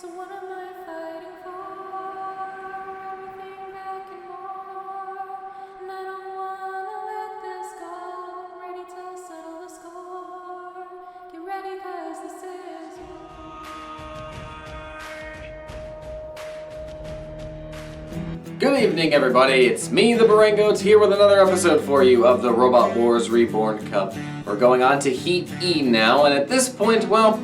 So what am I fighting for? Everything back and more. And I don't wanna let this go. Ready to settle the score. Get ready, 'cause this is Good evening, everybody. It's me, the Barangoat, here with another episode for you of the Robot Wars Reborn Cup. We're going on to Heat E now, and at this point, well,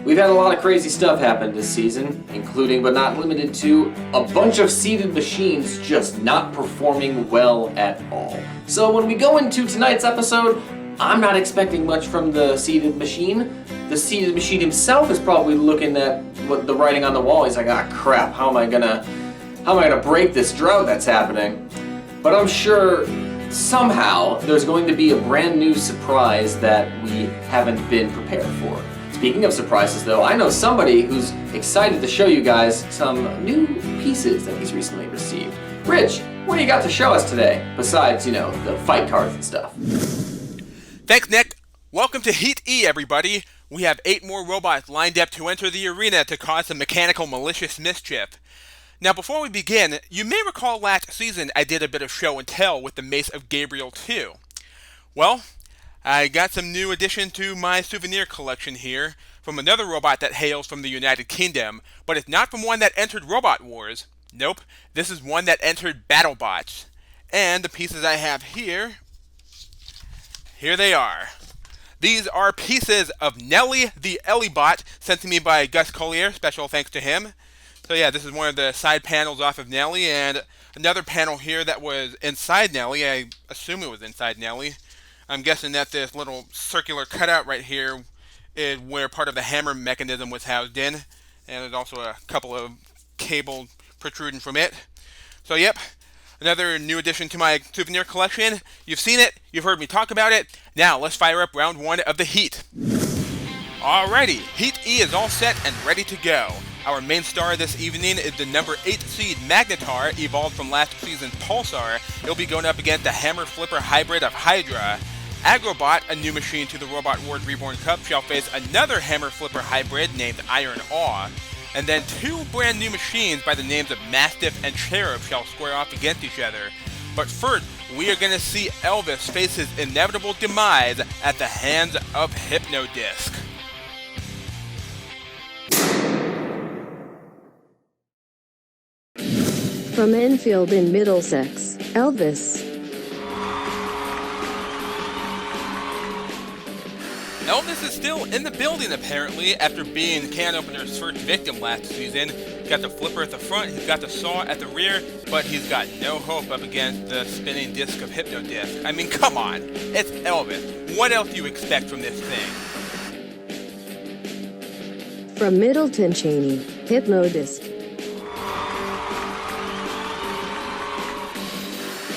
we've had a lot of crazy stuff happen this season, including but not limited to a bunch of seeded machines just not performing well at all. So when we go into tonight's episode, I'm not expecting much from the seeded machine. The seeded machine himself is probably looking at what the writing on the wall. He's like, ah, crap, how am I gonna break this drought that's happening? But I'm sure somehow there's going to be a brand new surprise that we haven't been prepared for. Speaking of surprises though, I know somebody who's excited to show you guys some new pieces that he's recently received. Rich, what do you got to show us today? Besides, the fight cards and stuff. Thanks, Nick. Welcome to Heat E, everybody. We have 8 more robots lined up to enter the arena to cause some mechanical malicious mischief. Now, before we begin, you may recall last season I did a bit of show and tell with the Mace of Gabriel 2. Well, I got some new addition to my souvenir collection here from another robot that hails from the United Kingdom, but it's not from one that entered Robot Wars. Nope, this is one that entered BattleBots. And the pieces I have here they are. These are pieces of Nelly the Ellibot, sent to me by Gus Collier, special thanks to him. So yeah, this is one of the side panels off of Nelly, and another panel here that was inside Nelly. I assume it was inside Nelly. I'm guessing that this little circular cutout right here is where part of the hammer mechanism was housed in. And there's also a couple of cables protruding from it. So yep, another new addition to my souvenir collection. You've seen it, you've heard me talk about it. Now let's fire up round 1 of the Heat. Alrighty, Heat E is all set and ready to go. Our main star this evening is the number 8 seed Magnetar, evolved from last season's Pulsar. He'll be going up against the Hammer Flipper hybrid of Hydra. Agrobot, a new machine to the Robot Wars Reborn Cup, shall face another Hammer Flipper hybrid named Iron Awe. And then 2 brand new machines by the names of Mastiff and Cherub shall square off against each other. But first, we are going to see Elvis face his inevitable demise at the hands of Hypno Disc. From Enfield in Middlesex, Elvis. Elvis is still in the building apparently after being Can Opener's first victim last season. He's got the flipper at the front, he's got the saw at the rear, but he's got no hope up against the spinning disc of Hypno Disc. I mean, come on, it's Elvis. What else do you expect from this thing? From Middleton Cheney, Hypno Disc.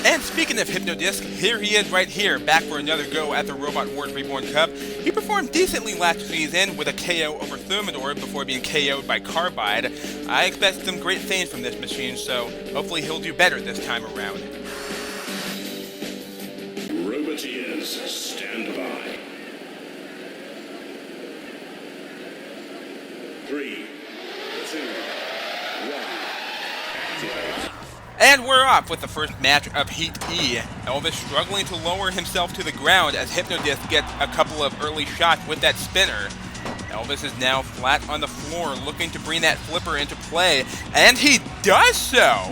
And speaking of Hypno Disc, here he is right here, back for another go at the Robot Wars Reborn Cup. He performed decently last season with a KO over Thermidor before being KO'd by Carbide. I expect some great things from this machine, so hopefully he'll do better this time around. Roboteers, stand by. 3, 2, 1. And we're off with the first match of Heat E. Elvis struggling to lower himself to the ground as Hypno Disc gets a couple of early shots with that spinner. Elvis is now flat on the floor looking to bring that flipper into play, and he does so!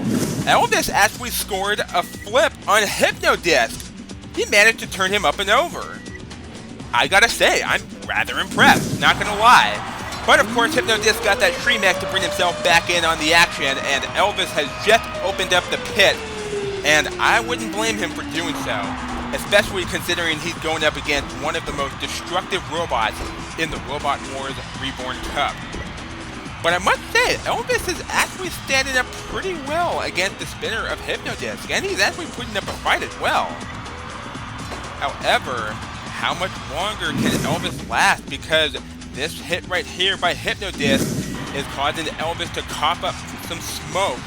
Elvis actually scored a flip on Hypno Disc. He managed to turn him up and over. I gotta say, I'm rather impressed, not gonna lie. But of course, Hypno Disc got that Shreemac to bring himself back in on the action, and Elvis has just opened up the pit, and I wouldn't blame him for doing so, especially considering he's going up against one of the most destructive robots in the Robot Wars Reborn Cup. But I must say, Elvis is actually standing up pretty well against the spinner of Hypno Disc, and he's actually putting up a fight as well. However, how much longer can Elvis last? Because this hit right here by Hypno Disc is causing Elvis to cough up some smoke.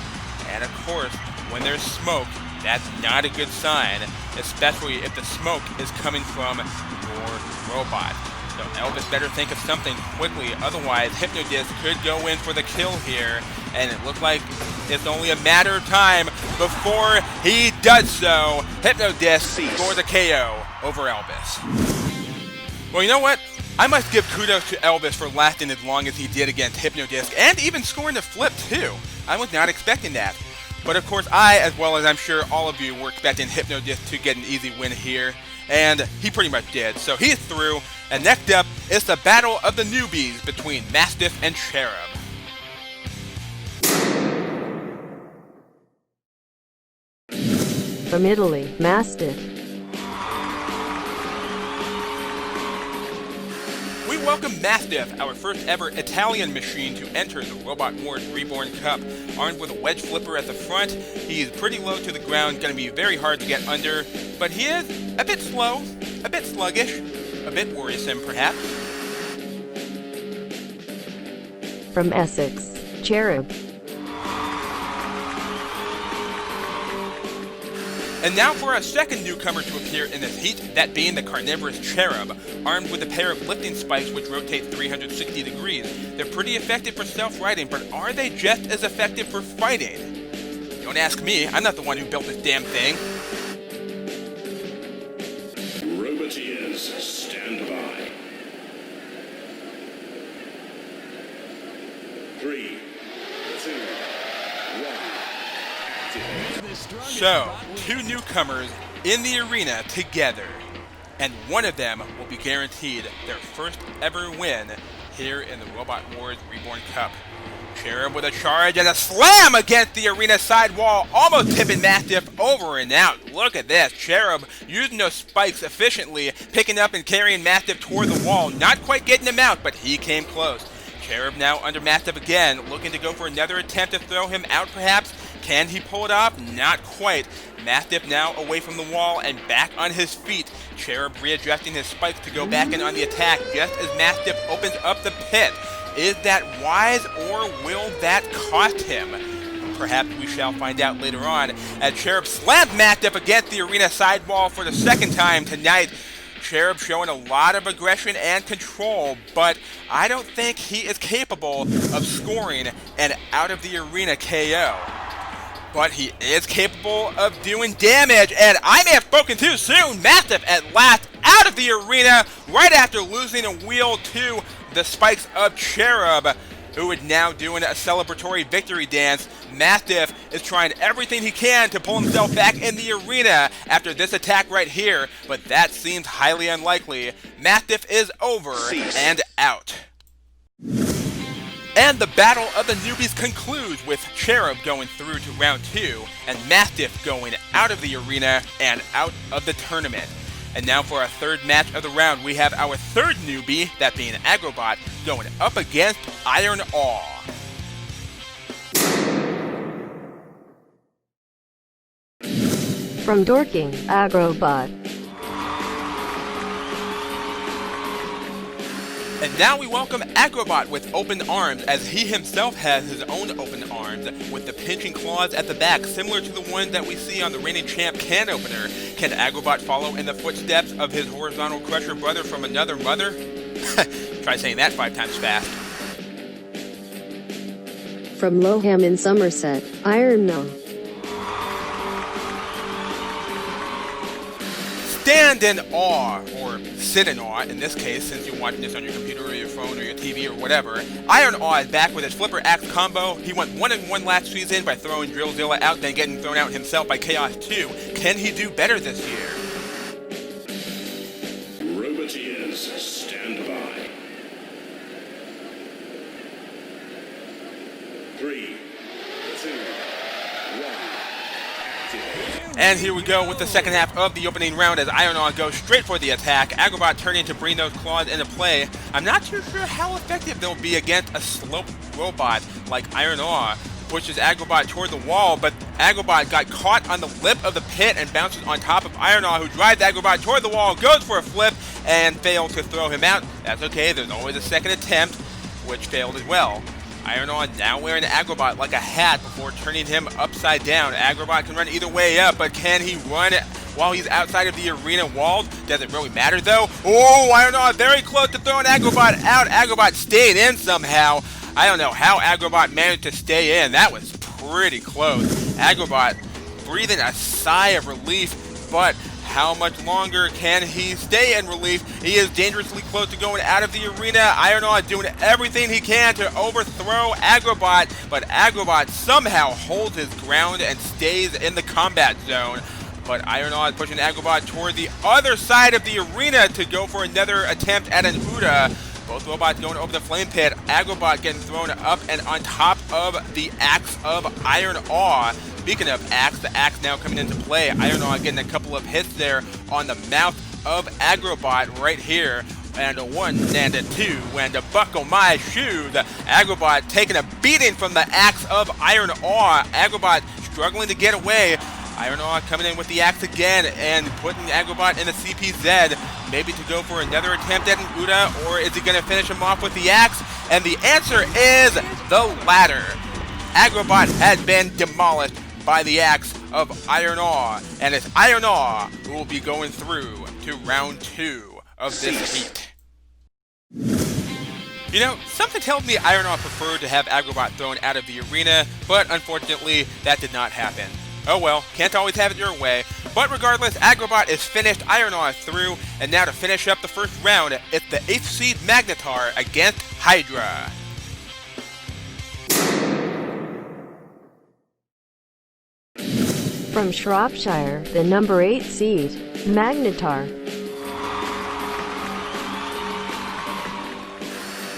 And of course, when there's smoke, that's not a good sign, especially if the smoke is coming from your robot. So Elvis better think of something quickly, otherwise Hypno Disc could go in for the kill here, and it looks like it's only a matter of time before he does so. Hypno Disc scores a KO over Elvis. Well, you know what? I must give kudos to Elvis for lasting as long as he did against Hypno Disc, and even scoring a flip too. I was not expecting that. But of course I, as well as I'm sure all of you, were expecting Hypno Disc to get an easy win here, and he pretty much did. So he's through, and next up is the battle of the newbies between Mastiff and Cherub. From Italy, Mastiff. We welcome Mastiff, our first ever Italian machine to enter the Robot Wars Reborn Cup. Armed with a wedge flipper at the front, he's pretty low to the ground, going to be very hard to get under, but he is a bit slow, a bit sluggish, a bit worrisome perhaps. From Essex, Cherub. And now for our second newcomer to appear in this heat, that being the carnivorous Cherub, armed with a pair of lifting spikes which rotate 360 degrees. They're pretty effective for self-riding, but are they just as effective for fighting? Don't ask me, I'm not the one who built this damn thing. Roboteers, stand by. 3, 2, 1. Activate. So, two newcomers in the arena together, and one of them will be guaranteed their first ever win here in the Robot Wars Reborn Cup. Cherub with a charge and a slam against the arena sidewall, almost tipping Mastiff over and out. Look at this, Cherub using those spikes efficiently, picking up and carrying Mastiff toward the wall, not quite getting him out, but he came close. Cherub now under Mastiff again, looking to go for another attempt to throw him out perhaps. Can he pull it off? Not quite. Mastiff now away from the wall and back on his feet. Cherub readjusting his spikes to go back in on the attack just as Mastiff opens up the pit. Is that wise or will that cost him? Perhaps we shall find out later on as Cherub slams Mastiff against the arena sidewall for the second time tonight. Cherub showing a lot of aggression and control, but I don't think he is capable of scoring an out of the arena KO. But he is capable of doing damage, and I may have spoken too soon. Mastiff at last out of the arena right after losing a wheel to the spikes of Cherub, who is now doing a celebratory victory dance. Mastiff is trying everything he can to pull himself back in the arena after this attack right here, but that seems highly unlikely. Mastiff is over and out. And the battle of the newbies concludes with Cherub going through to round 2 and Mastiff going out of the arena and out of the tournament. And now for our third match of the round, we have our third newbie, that being Agrobot, going up against Iron Awe. From Dorking, Agrobot. And now we welcome Agrobot with open arms, as he himself has his own open arms with the pinching claws at the back, similar to the one that we see on the reigning champ can opener. Can Agrobot follow in the footsteps of his horizontal crusher brother from another mother? Try saying that 5 times fast. From Lowham in Somerset, Iron No. Stand in awe, or sit in awe in this case, since you're watching this on your computer or your phone or your TV or whatever. Iron Awe is back with his Flipper Axe combo. He went 1-1 last season by throwing Drillzilla out, then getting thrown out himself by Chaos 2. Can he do better this year? Roboteers, stand by. 3, 2, 1. Activate. And here we go with the second half of the opening round as Iron Awe goes straight for the attack. Agrobot turning to bring those claws into play. I'm not too sure how effective they'll be against a sloped robot like Iron Awe. Pushes Agrobot toward the wall, but Agrobot got caught on the lip of the pit and bounces on top of Iron Awe, who drives Agrobot toward the wall, goes for a flip, and fails to throw him out. That's okay, there's always a second attempt, which failed as well. Iron Awe now wearing Agrobot like a hat before turning him upside down. Agrobot can run either way up, but can he run while he's outside of the arena walls. Does it really matter though? Oh, I don't know, very close to throwing Agrobot out. Agrobot stayed in somehow. I don't know how Agrobot managed to stay in. That was pretty close. Agrobot breathing a sigh of relief, but how much longer can he stay in relief? He is dangerously close to going out of the arena. Ironaut doing everything he can to overthrow Agrobot, but Agrobot somehow holds his ground and stays in the combat zone. But Ironaut pushing Agrobot toward the other side of the arena to go for another attempt at an Uda. Both robots going over the flame pit. Agrobot getting thrown up and on top of the Axe of Iron Awe. Speaking of Axe, the Axe now coming into play. Iron Awe getting a couple of hits there on the mouth of Agrobot right here. And a 1 and a 2 and to buckle my shoes. Agrobot taking a beating from the Axe of Iron Awe. Agrobot struggling to get away. Iron Awe coming in with the Axe again and putting Agrobot in the CPZ. Maybe to go for another attempt at an Uda, or is he going to finish him off with the Axe? And the answer is the latter. Agrobot has been demolished by the Axe of Iron Awe, and it's Iron Awe who will be going through to round 2 of this heat. You know, something tells me Iron Awe preferred to have Agrobot thrown out of the arena, but unfortunately that did not happen. Oh well, can't always have it your way. But regardless, Agrobot is finished, Iron Awe is through, and now to finish up the first round, it's the 8th seed Magnetar against Hydra. From Shropshire, the number 8 seed, Magnetar.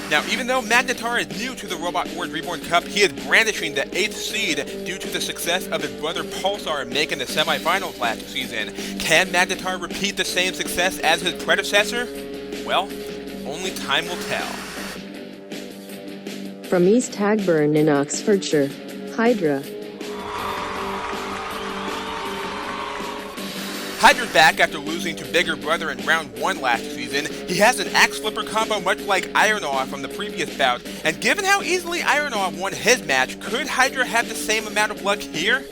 Now, even though Magnetar is new to the Robot Wars Reborn Cup, he is brandishing the 8th seed due to the success of his brother Pulsar making the semifinals last season. Can Magnetar repeat the same success as his predecessor? Well, only time will tell. From East Hagburn in Oxfordshire, Hydra. Hydra's back after losing to Bigger Brother in round 1 last season. He has an Axe Flipper combo much like Iron Awe from the previous bout, and given how easily Iron Awe won his match, could Hydra have the same amount of luck here?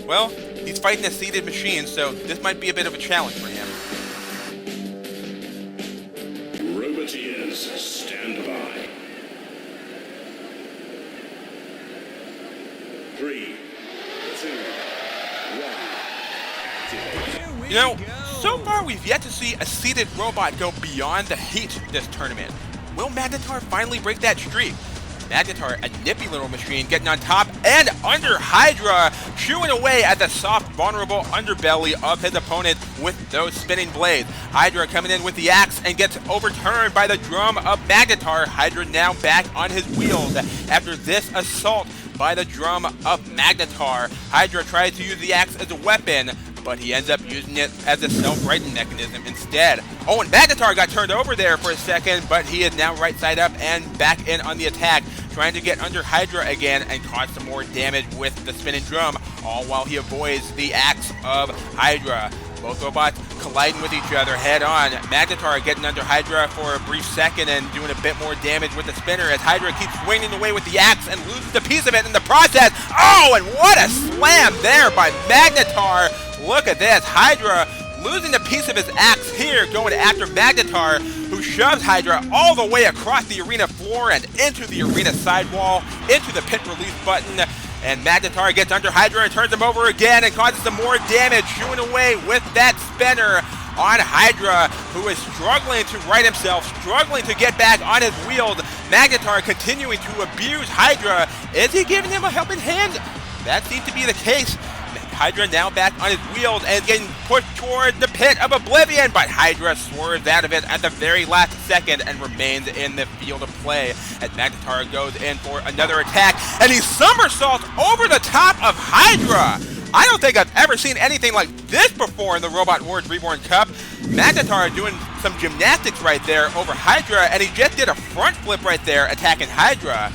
Well, he's fighting a seeded machine, so this might be a bit of a challenge for him. Roboteers, stand by. 3, 2, 1, activate. You know, so far we've yet to see a seeded robot go beyond the heat this tournament. Will Magnetar finally break that streak? Magnetar, a nippy little machine, getting on top and under Hydra, chewing away at the soft, vulnerable underbelly of his opponent with those spinning blades. Hydra coming in with the axe and gets overturned by the drum of Magnetar. Hydra now back on his wheels after this assault by the drum of Magnetar. Hydra tries to use the axe as a weapon, but he ends up using it as a self-righting mechanism instead. Oh, and Magnetar got turned over there for a second, but he is now right side up and back in on the attack, trying to get under Hydra again and cause some more damage with the spinning drum, all while he avoids the axe of Hydra. Both robots colliding with each other head on. Magnetar getting under Hydra for a brief second and doing a bit more damage with the spinner as Hydra keeps swinging away with the axe and loses a piece of it in the process. Oh, and what a slam there by Magnetar. Look at this. Hydra losing a piece of his axe here, going after Magnetar, who shoves Hydra all the way across the arena floor and into the arena sidewall, into the pit release button. And Magnetar gets under Hydra and turns him over again and causes some more damage, shooing away with that spinner on Hydra, who is struggling to right himself, struggling to get back on his wheels. Magnetar continuing to abuse Hydra. Is he giving him a helping hand? That seems to be the case. Hydra now back on his wheels and getting pushed toward the pit of oblivion, but Hydra swerves out of it at the very last second and remains in the field of play as Magnetar goes in for another attack, and he somersaults over the top of Hydra. I don't think I've ever seen anything like this before in the Robot Wars Reborn Cup. Magnetar doing some gymnastics right there over Hydra, and he just did a front flip right there attacking Hydra.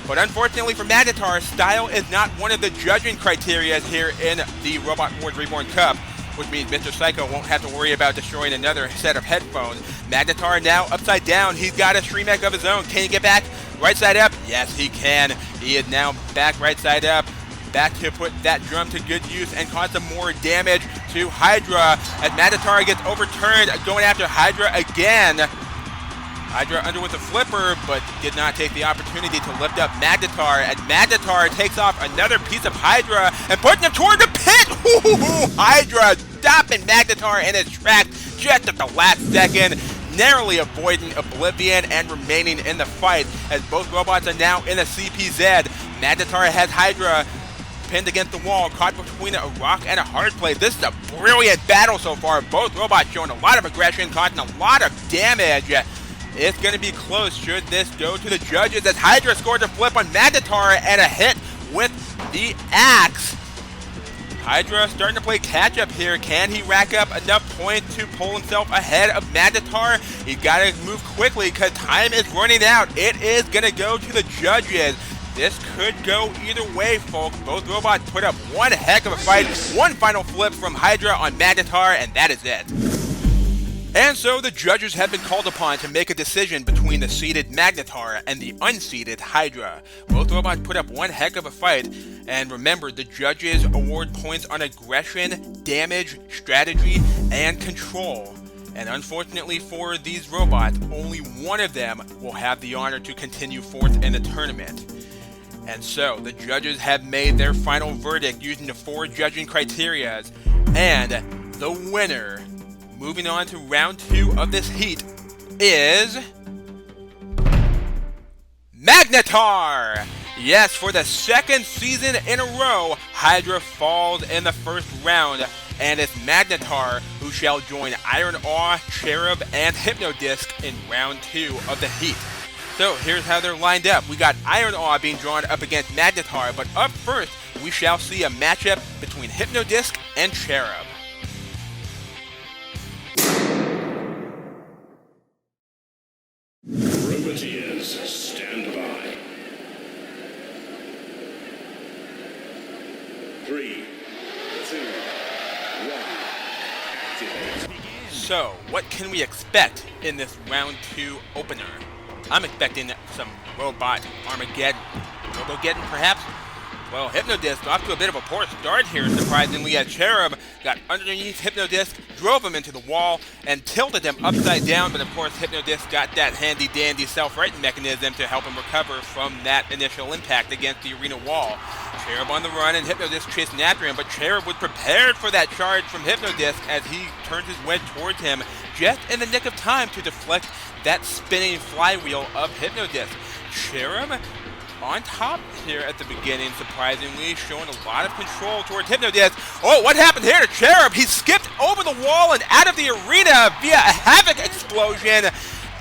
But unfortunately for Magnetar, style is not one of the judging criteria here in the Robot Wars Reborn Cup, which means Mr. Psycho won't have to worry about destroying another set of headphones. Magnetar now upside down. He's got a stream mech of his own. Can he get back right side up? Yes, he can. He is now back right side up, back to put that drum to good use and cause some more damage to Hydra as Magnetar gets overturned, going after Hydra again. Hydra under with a flipper, but did not take the opportunity to lift up Magnetar, and Magnetar takes off another piece of Hydra and puts him toward the pit! Ooh, Hydra stopping Magnetar in his tracks just at the last second, narrowly avoiding oblivion and remaining in the fight, as both robots are now in a CPZ. Magnetar has Hydra pinned against the wall, caught between a rock and a hard place. This is a brilliant battle so far. Both robots showing a lot of aggression, causing a lot of damage. It's going to be close should this go to the judges, as Hydra scores a flip on Magnetar and a hit with the axe. Hydra starting to play catch up here. Can he rack up enough points to pull himself ahead of Magnetar? He's got to move quickly because time is running out. It is going to go to the judges. This could go either way, folks. Both robots put up one heck of a fight. One final flip from Hydra on Magnetar, and that is it. And so the judges have been called upon to make a decision between the seeded Magnetar and the unseeded Hydra. Both robots put up one heck of a fight, and remember, the judges award points on aggression, damage, strategy, and control. And unfortunately for these robots, only one of them will have the honor to continue forth in the tournament. And so, the judges have made their final verdict using the 4 judging criterias, and the winner, moving on to round 2 of this heat, is Magnetar! Yes, for the second season in a row, Hydra falls in the first round, and it's Magnetar who shall join Iron Awe, Cherub, and Hypno Disc in round 2 of the heat. So here's how they're lined up. We got Iron Awe being drawn up against Magnetar, but up first, we shall see a matchup between Hypno Disc and Cherub. Roboteers, stand by. 3, 2, 1, activate. So, what can we expect in this round 2 opener? I'm expecting some robot Armageddon. Robogeddon, perhaps? Well, Hypnodisc off to a bit of a poor start here, surprisingly, as Cherub got underneath Hypnodisc, drove him into the wall, and tilted him upside down, but of course Hypnodisc got that handy-dandy self-righting mechanism to help him recover from that initial impact against the arena wall. Cherub on the run, and Hypnodisc chasing after him, but Cherub was prepared for that charge from Hypnodisc as he turned his wedge towards him just in the nick of time to deflect that spinning flywheel of Hypnodisc. Cherub on top here at the beginning, surprisingly, showing a lot of control towards Hypnodisc. Oh, what happened here to Cherub? He skipped over the wall and out of the arena via a Havoc explosion.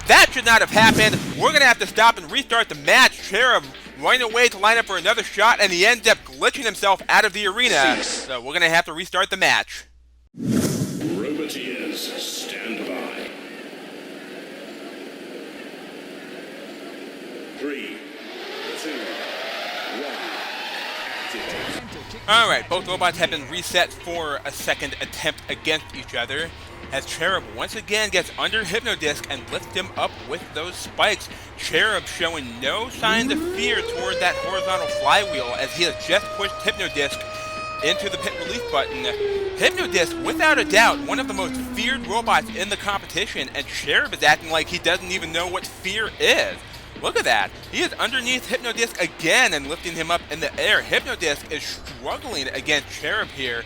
That should not have happened. We're going to have to stop and restart the match. Cherub running away to line up for another shot, and he ends up glitching himself out of the arena. So we're going to have to restart the match. Roboteers, stand by. 3, 2, 1, activate. Alright, both robots have been reset for a second attempt against each other, as Cherub once again gets under Hypnodisc and lifts him up with those spikes. Cherub showing no signs of fear toward that horizontal flywheel as he has just pushed Hypnodisc into the pit release button. Hypnodisc, without a doubt, one of the most feared robots in the competition, and Cherub is acting like he doesn't even know what fear is. Look at that. He is underneath Hypnodisc again and lifting him up in the air. Hypnodisc is struggling against Cherub here.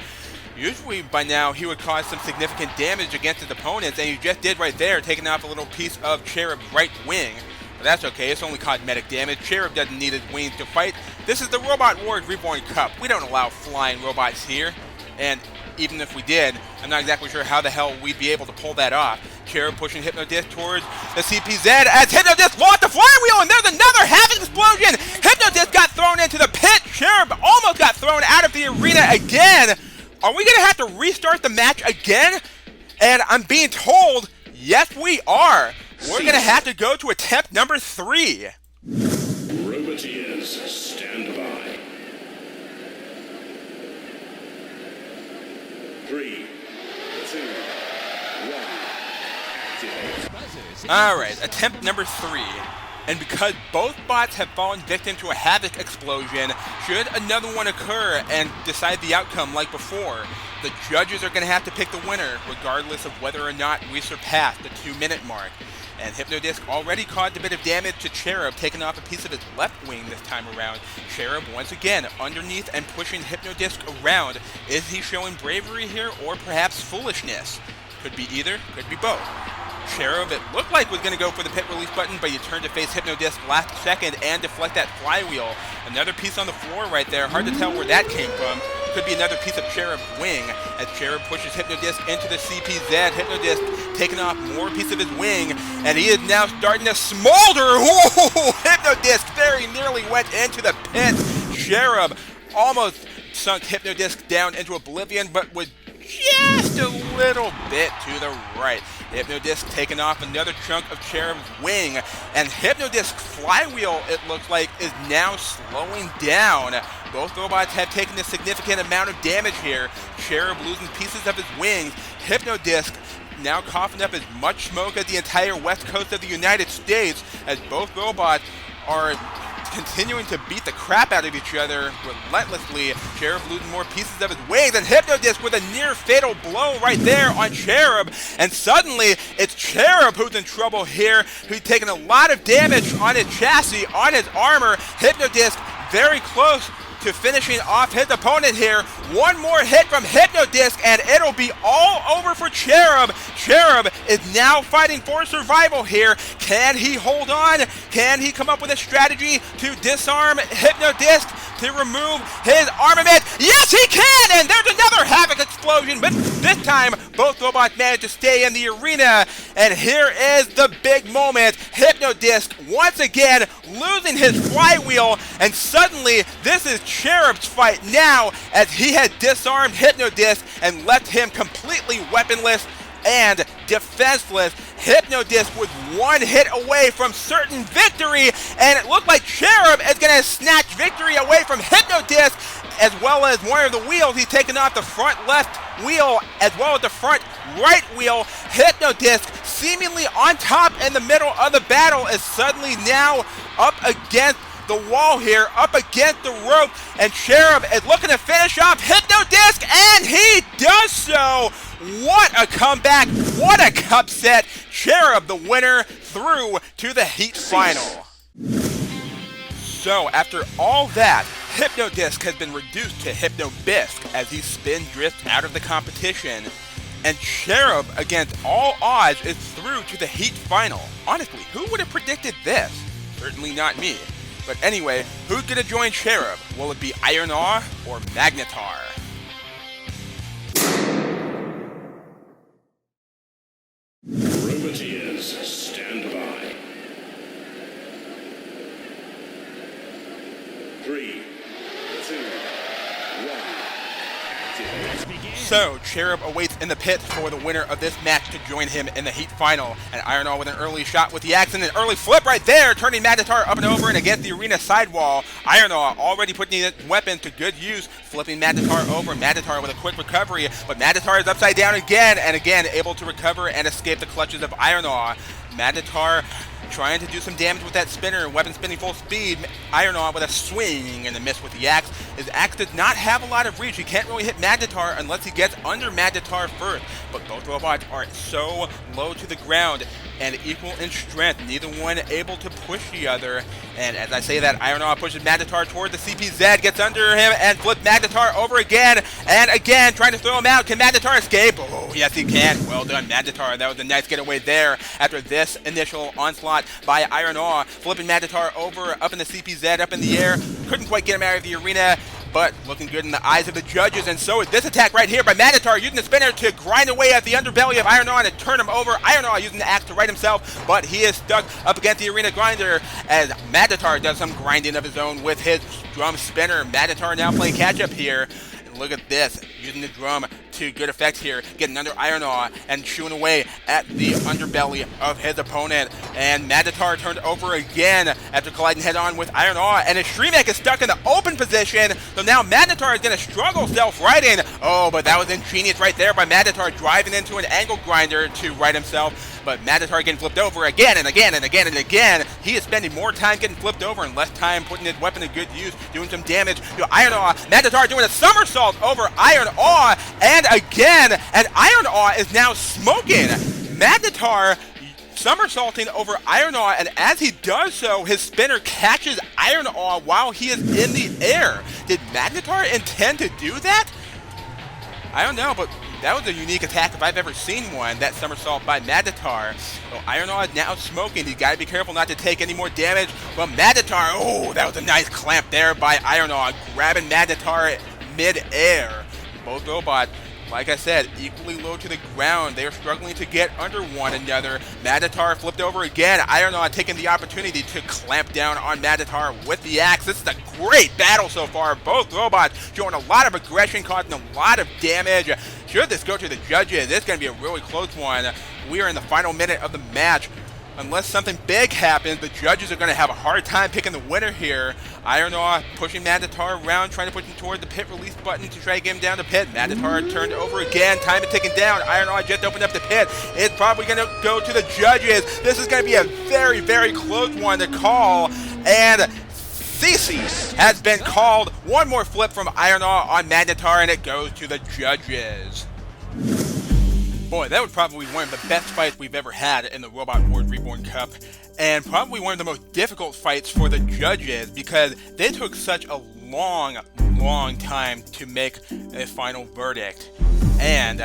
Usually by now he would cause some significant damage against his opponents, and he just did right there, taking off a little piece of Cherub's right wing. But that's okay, it's only cosmetic damage. Cherub doesn't need his wings to fight. This is the Robot Wars Reborn Cup. We don't allow flying robots here. And even if we did, I'm not exactly sure how the hell we'd be able to pull that off. Cherub pushing Hypnodisc towards the CPZ as Hypnodisc lost the flywheel, and there's another Havoc explosion! Hypnodisc got thrown into the pit! Cherub almost got thrown out of the arena again! Are we gonna have to restart the match again? And I'm being told, yes we are! We're gonna have to go to attempt number 3. Roboteers, stand by. 3, 2, 1, activate. Alright, attempt number 3. And because both bots have fallen victim to a Havoc explosion, Should another one occur and decide the outcome like before, the judges are going to have to pick the winner, regardless of whether or not we surpass the 2-minute mark. And Hypnodisc already caused a bit of damage to Cherub, taking off a piece of his left wing this time around. Cherub once again underneath and pushing Hypnodisc around. Is he showing bravery here or perhaps foolishness? Could be either, could be both. Cherub, it looked like was going to go for the pit release button, but he turned to face Hypnodisc last second and deflect that flywheel. Another piece on the floor right there. Hard to tell where that came from. Could be another piece of Cherub's wing as Cherub pushes Hypnodisc into the CPZ. Hypnodisc taking off more piece of his wing, and he is now starting to smolder. Ooh, Hypnodisc very nearly went into the pit. Cherub almost sunk Hypnodisc down into oblivion, but was just a little bit to the right. Hypnodisc taking off another chunk of Cherub's wing, and Hypnodisc flywheel, it looks like, is now slowing down. Both robots have taken a significant amount of damage here. Cherub losing pieces of his wings. Hypnodisc now coughing up as much smoke as the entire west coast of the United States, as both robots are continuing to beat the crap out of each other relentlessly. Cherub losing more pieces of his wings, and Hypnodisc with a near fatal blow right there on Cherub. And suddenly, it's Cherub who's in trouble here, who's taking a lot of damage on his chassis, on his armor. Hypnodisc very close to finishing off his opponent here. One more hit from Hypnodisc and it'll be all over for Cherub. Cherub is now fighting for survival here. Can he hold on? Can he come up with a strategy to disarm Hypnodisc, to remove his armament? Yes, he can! And there's another Havoc explosion, but this time both robots managed to stay in the arena. And here is the big moment. Hypnodisc once again losing his flywheel, and suddenly this is Cherub's fight now, as he had disarmed Hypnodisc and left him completely weaponless and defenseless. Hypnodisc was one hit away from certain victory, and it looked like Cherub is going to snatch victory away from Hypnodisc, as well as one of the wheels. He's taken off the front left wheel as well as the front right wheel. Hypnodisc, seemingly on top in the middle of the battle, is suddenly now up against the wall here, up against the rope, and Cherub is looking to finish off Hypnodisc, and he does so. What a comeback, what a cup set. Cherub, the winner, through to the heat final. So, after all that, Hypnodisc has been reduced to Hypnobisc as he spin drifts out of the competition. And Cherub, against all odds, is through to the heat final. Honestly, who would have predicted this? Certainly not me. But anyway, who's gonna join Cherub? Will it be Iron Awe or Magnetar? Roboteers, stand by. 3, 2, 1. So, Cherub awaits in the pit for the winner of this match to join him in the heat final. And Iron Awe with an early shot with the axe and an early flip right there, turning Magnetar up and over and against the arena sidewall. Iron Awe already putting his weapon to good use, flipping Magnetar over. Magnetar with a quick recovery, but Magnetar is upside down again, and again able to recover and escape the clutches of Iron Awe. Magnetar trying to do some damage with that spinner, weapon spinning full speed. Iron Awe with a swing and a miss with the axe. His axe does not have a lot of reach. He can't really hit Magnetar unless he gets under Magnetar first. But both robots are so low to the ground and equal in strength, neither one able to push the other. And as I say that, Iron Awe pushes Magnetar toward the CPZ, gets under him and flips Magnetar over again and again, trying to throw him out. Can Magnetar escape? Oh, yes he can. Well done, Magnetar. That was a nice getaway there after this initial onslaught by Iron Awe, flipping Magnetar over, up in the CPZ, up in the air. Couldn't quite get him out of the arena, but looking good in the eyes of the judges. And so is this attack right here by Magnetar, using the spinner to grind away at the underbelly of Iron Awe and to turn him over. Iron Awe using the axe to right himself, but he is stuck up against the arena grinder as Magnetar does some grinding of his own with his drum spinner. Magnetar now playing catch up here. And look at this, using the drum to good effect here, getting under Iron Awe and chewing away at the underbelly of his opponent. And Magnetar turned over again after colliding head-on with Iron Awe, and his Shremek is stuck in the open position, so now Magnetar is going to struggle self-righting. Oh, but that was ingenious right there by Magnetar, driving into an angle grinder to right himself, but Magnetar getting flipped over again and again and again and again. He is spending more time getting flipped over and less time putting his weapon to good use, doing some damage to Iron Awe. Magnetar doing a somersault over Iron Awe, and again, and Iron Awe is now smoking. Magnetar somersaulting over Iron Awe, and as he does so, his spinner catches Iron Awe while he is in the air. Did Magnetar intend to do that? I don't know, but that was a unique attack if I've ever seen one, that somersault by Magnetar. So Iron Awe is now smoking. He's got to be careful not to take any more damage from Magnetar. Oh, that was a nice clamp there by Iron Awe, grabbing Magnetar mid-air. Both robots, like I said, equally low to the ground. They are struggling to get under one another. Magnetar flipped over again. Iron Awe taking the opportunity to clamp down on Magnetar with the axe. This is a great battle so far. Both robots showing a lot of aggression, causing a lot of damage. Should this go to the judges, it's going to be a really close one. We are in the final minute of the match. Unless something big happens, the judges are going to have a hard time picking the winner here. Iron Awe pushing Magnetar around, trying to push him toward the pit release button to try to get him down the pit. Magnetar turned over again, time to take him down. Iron Awe just opened up the pit. It's probably going to go to the judges. This is going to be a very, very close one to call. And CC has been called. One more flip from Iron Awe on Magnetar, and it goes to the judges. Boy, that was probably one of the best fights we've ever had in the Robot Wars Reborn Cup, and probably one of the most difficult fights for the judges because they took such a long time to make a final verdict, and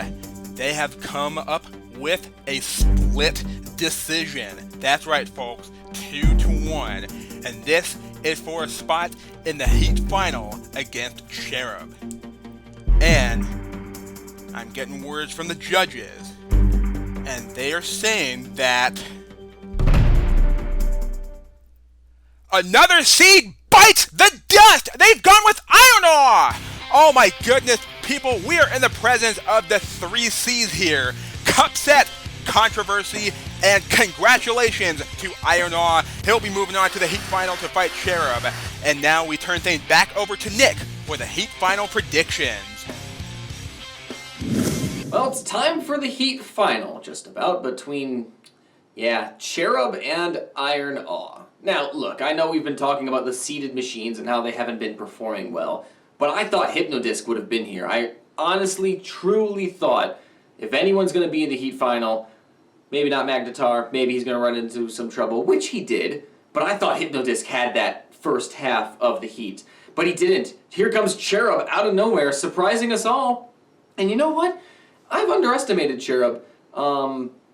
they have come up with a split decision. That's right, folks, 2-1, and this is for a spot in the Heat Final against Cherub. And I'm getting words from the judges, and they are saying that another seed bites the dust! They've gone with Iron Awe! Oh my goodness, people, we are in the presence of the 3 C's here. Cup set, controversy, and congratulations to Iron Awe. He'll be moving on to the Heat Final to fight Cherub. And now we turn things back over to Nick for the Heat Final predictions. Well, it's time for the Heat Final, just about, between, Cherub and Iron Awe. Now, look, I know we've been talking about the seeded machines and how they haven't been performing well, but I thought Hypnodisc would have been here. I honestly, truly thought if anyone's going to be in the Heat Final, maybe not Magnetar, maybe he's going to run into some trouble, which he did, but I thought Hypnodisc had that first half of the Heat. But he didn't. Here comes Cherub out of nowhere, surprising us all. And you know what? I've underestimated Cherub.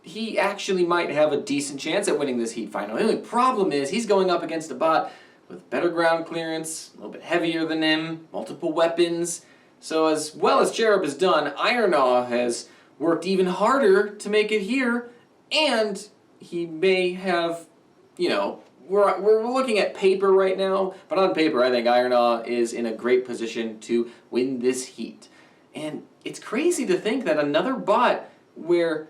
He actually might have a decent chance at winning this Heat Final. The only problem is he's going up against a bot with better ground clearance, a little bit heavier than him, multiple weapons. So as well as Cherub has done, Iron Awe has worked even harder to make it here, and he may have, we're looking at paper right now, but on paper I think Iron Awe is in a great position to win this heat. And it's crazy to think that another bot where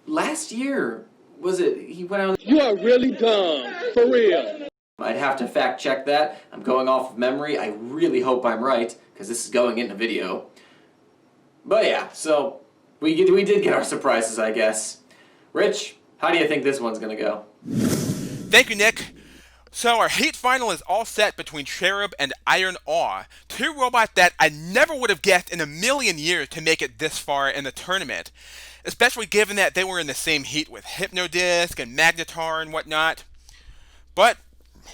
last year, he went out... You are really dumb, for real. I'd have to fact check that. I'm going off of memory. I really hope I'm right, because this is going in the video. But yeah, so we did get our surprises, I guess. Rich, how do you think this one's going to go? Thank you, Nick. So our Heat Final is all set between Cherub and Iron Awe, 2 robots that I never would have guessed in a million years to make it this far in the tournament, especially given that they were in the same heat with Hypnodisc and Magnetar and whatnot. But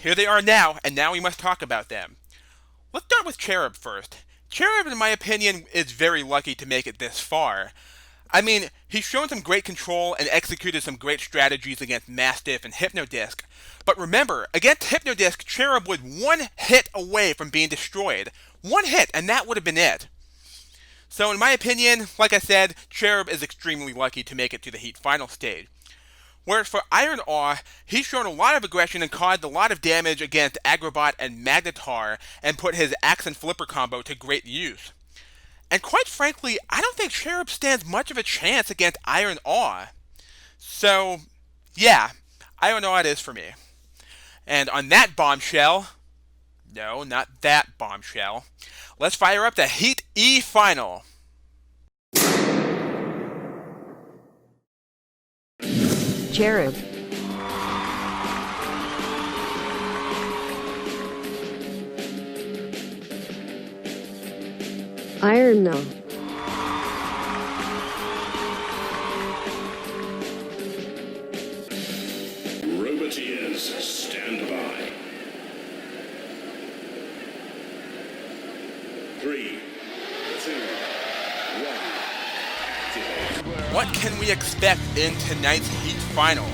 here they are now, and now we must talk about them. Let's start with Cherub first. Cherub, in my opinion, is very lucky to make it this far. I mean, he's shown some great control and executed some great strategies against Mastiff and Hypnodisc. But remember, against Hypnodisc, Cherub was 1 hit away from being destroyed. 1 hit, and that would have been it. So in my opinion, like I said, Cherub is extremely lucky to make it to the Heat Final stage. Whereas for Iron Awe, he's shown a lot of aggression and caused a lot of damage against Agrobot and Magnetar, and put his axe and flipper combo to great use. And quite frankly, I don't think Cherub stands much of a chance against Iron Awe. So, yeah, Iron Awe it is for me. And on that bombshell, no, not that bombshell, let's fire up the Heat E final. Cherub, Iron No, Roboteers, stand by. 3, 2, 1, activate. What can we expect in tonight's Heat final?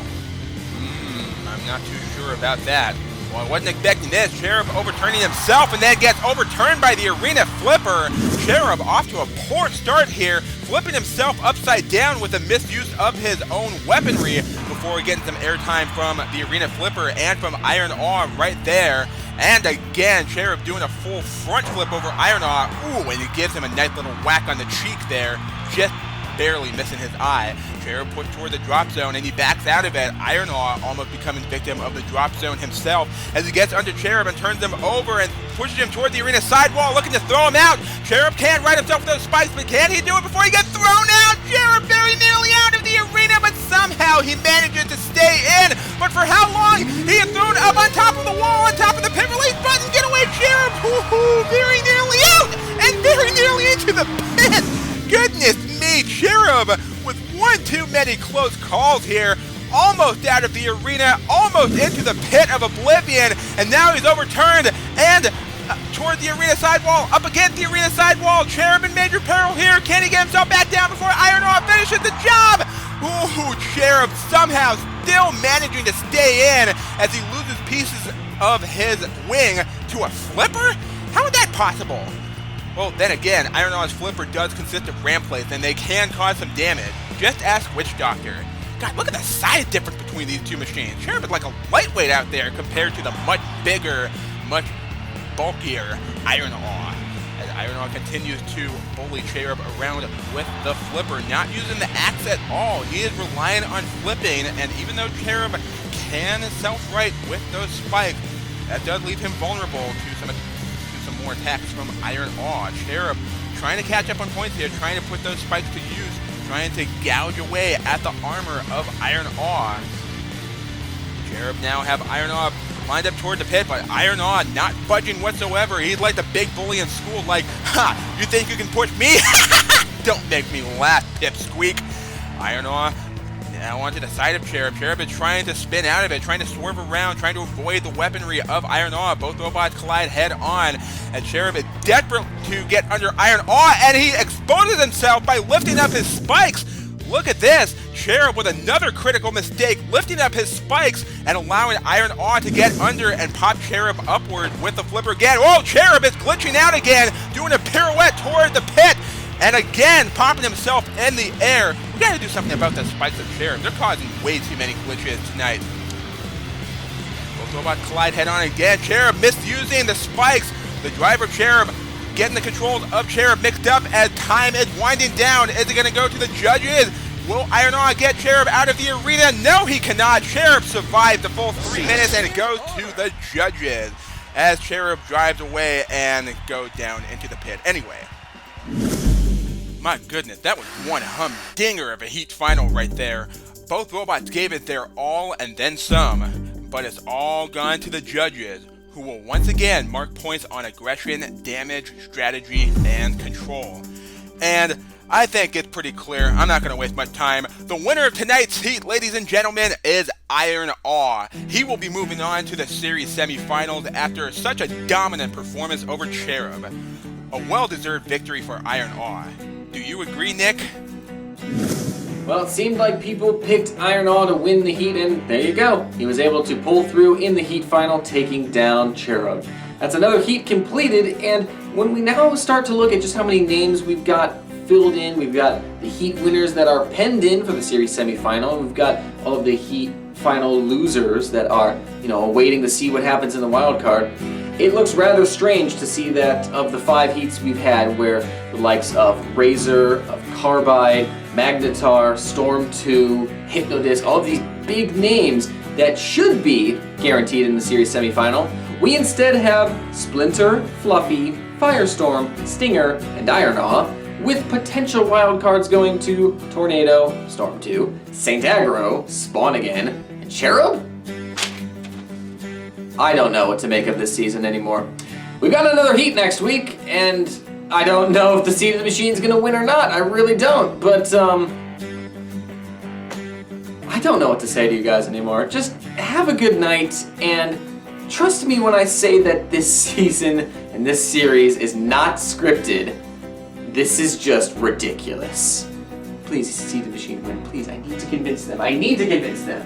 I'm not too sure about that. Well, I wasn't expecting this. Cherub overturning himself and then gets overturned by the arena flipper. Cherub off to a poor start here, flipping himself upside down with a misuse of his own weaponry before getting some airtime from the arena flipper and from Iron Awe right there. And again, Cherub doing a full front flip over Iron Awe. Ooh, and it gives him a nice little whack on the cheek there, just barely missing his eye. Cherub pushed toward the drop zone and he backs out of it. Iron Awe almost becoming victim of the drop zone himself as he gets under Cherub and turns him over and pushes him toward the arena sidewall, looking to throw him out. Cherub can't right himself with those spikes, but can he do it before he gets thrown out? Cherub very nearly out of the arena, but somehow he manages to stay in. But for how long? He is thrown up on top of the wall, on top of the pit release button. Get away, Cherub! Woohoo! Very nearly out and very nearly into the pit. Goodness me, Cherub with one too many close calls here. Almost out of the arena, almost into the pit of oblivion, and now he's overturned and toward the arena sidewall, up against the arena sidewall. Cherub in major peril here. Can he get himself back down before Iron Awe finishes the job? Ooh, Cherub somehow still managing to stay in as he loses pieces of his wing to a flipper? How is that possible? Well, then again, Iron Awe's flipper does consist of ram plates, and they can cause some damage. Just ask Witch Doctor. God, look at the size difference between these two machines. Cherub is like a lightweight out there compared to the much bigger, much bulkier Iron Awe. As Iron Awe continues to bully Cherub around with the flipper, not using the axe at all. He is relying on flipping, and even though Cherub can self-right with those spikes, that does leave him vulnerable to some more attacks from Iron Awe. Cherub trying to catch up on points here, trying to put those spikes to use, trying to gouge away at the armor of Iron Awe. Cherub now have Iron Awe lined up toward the pit, but Iron Awe not budging whatsoever. He's like the big bully in school, like, ha, you think you can push me? Don't make me laugh, pipsqueak. Iron Awe now onto the side of Cherub. Cherub is trying to spin out of it, trying to swerve around, trying to avoid the weaponry of Iron Awe. Both robots collide head on, and Cherub is desperate to get under Iron Awe, and he exposes himself by lifting up his spikes. Look at this. Cherub with another critical mistake, lifting up his spikes and allowing Iron Awe to get under and pop Cherub upward with the flipper again. Oh, Cherub is glitching out again, doing a pirouette toward the pit. And again, popping himself in the air. We gotta do something about the spikes of Cherub. They're causing way too many glitches tonight. Both robots collide head on again. Cherub misusing the spikes. The driver Cherub getting the controls of Cherub mixed up as time is winding down. Is it gonna go to the judges? Will Iron Awe get Cherub out of the arena? No, he cannot. Cherub survived the full 3 minutes, and it goes to the judges as Cherub drives away and goes down into the pit. Anyway. My goodness, that was one humdinger of a Heat final right there. Both robots gave it their all and then some, but it's all gone to the judges, who will once again mark points on aggression, damage, strategy, and control. And I think it's pretty clear, I'm not going to waste much time. The winner of tonight's Heat, ladies and gentlemen, is Iron Awe. He will be moving on to the series semifinals after such a dominant performance over Cherub. A well-deserved victory for Iron Awe. Do you agree, Nick? Well, it seemed like people picked Iron Awe to win the Heat, and there you go. He was able to pull through in the Heat final, taking down Cherub. That's another Heat completed, and when we now start to look at just how many names we've got filled in, we've got the Heat winners that are penned in for the series semifinal, and we've got all of the Heat final losers that are, awaiting to see what happens in the wild card. it looks rather strange to see that of the 5 heats we've had, where the likes of Razor, of Carbide, Magnetar, Storm 2, Hypno, all of these big names that should be guaranteed in the series semifinal, we instead have Splinter, Fluffy, Firestorm, Stinger, and Ironaw, with potential wildcards going to Tornado, Storm 2, Saint Aggro, Spawn Again, and Cherub? I don't know what to make of this season anymore. We've got another heat next week, and I don't know if the Seed of the Machine's gonna win or not. I really don't, but I don't know what to say to you guys anymore. Just have a good night, and trust me when I say that this season and this series is not scripted. This is just ridiculous. Please, Seed of the Machine win. Please, I need to convince them. I need to convince them.